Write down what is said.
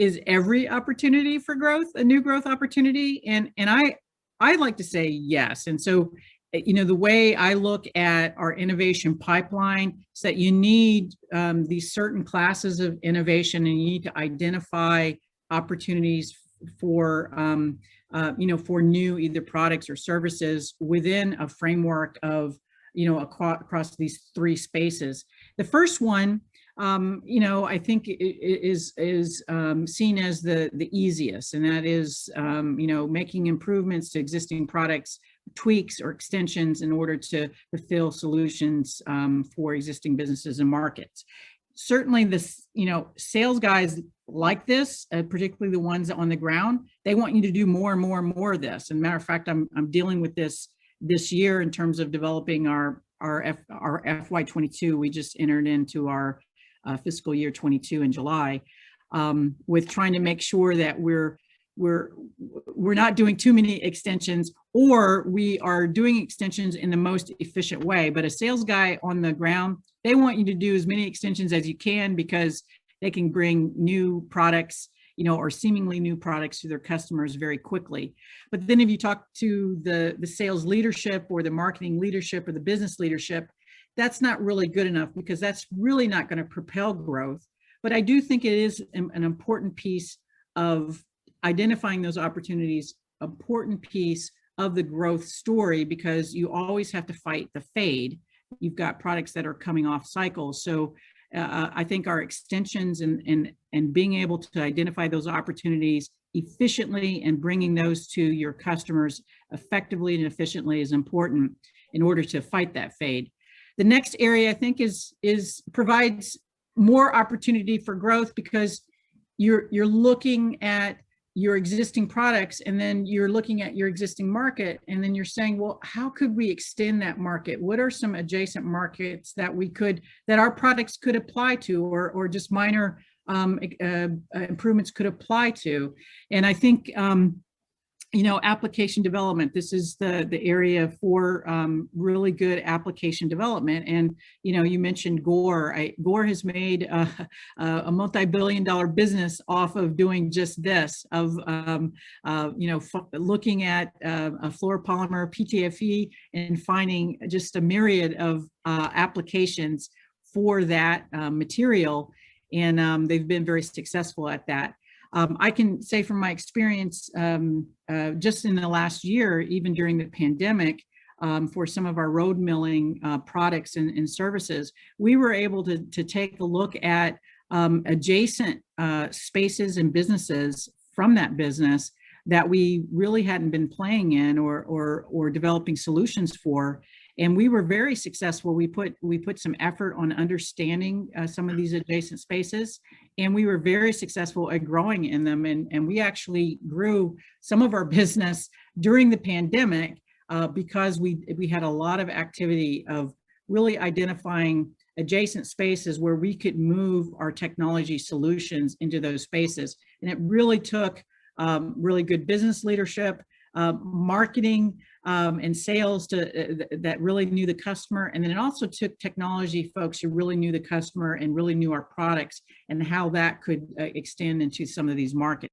is every opportunity for growth a new growth opportunity? And I like to say yes. And so, the way I look at our innovation pipeline is that you need these certain classes of innovation, and you need to identify opportunities for for new either products or services within a framework of across these three spaces. The first one, I think is seen as the easiest, and that is making improvements to existing products, tweaks or extensions in order to fulfill solutions for existing businesses and markets. Certainly this, sales guys like this, particularly the ones on the ground, they want you to do more and more and more of this. And matter of fact, I'm dealing with this year in terms of developing our FY22. We just entered into our fiscal year 22 in July, with trying to make sure that we're not doing too many extensions, or we are doing extensions in the most efficient way. But a sales guy on the ground, they want you to do as many extensions as you can, because they can bring new products, or seemingly new products to their customers very quickly. But then if you talk to the sales leadership or the marketing leadership or the business leadership, that's not really good enough, because that's really not going to propel growth. But I do think it is an important piece of identifying those opportunities, important piece of the growth story, because you always have to fight the fade. You've got products that are coming off cycles. So I think our extensions and being able to identify those opportunities efficiently and bringing those to your customers effectively and efficiently is important in order to fight that fade. The next area, I think, provides more opportunity for growth, because you're looking at your existing products, and then you're looking at your existing market, and then you're saying, well, how could we extend that market? What are some adjacent markets that our products could apply to, or just minor improvements could apply to? And I think application development, this is the area for really good application development. And you mentioned Gore. Gore has made a multi-billion-dollar business off of doing just this, of looking at a fluoropolymer PTFE and finding just a myriad of applications for that material, and they've been very successful at that. I can say from my experience, just in the last year, even during the pandemic, for some of our road milling products and services, we were able to take a look at adjacent spaces and businesses from that business that we really hadn't been playing in or developing solutions for. And we were very successful. We put some effort on understanding some of these adjacent spaces, and we were very successful at growing in them. And we actually grew some of our business during the pandemic because we had a lot of activity of really identifying adjacent spaces where we could move our technology solutions into those spaces. And it really took really good business leadership, marketing, and sales that really knew the customer. And then it also took technology folks who really knew the customer and really knew our products and how that could extend into some of these markets.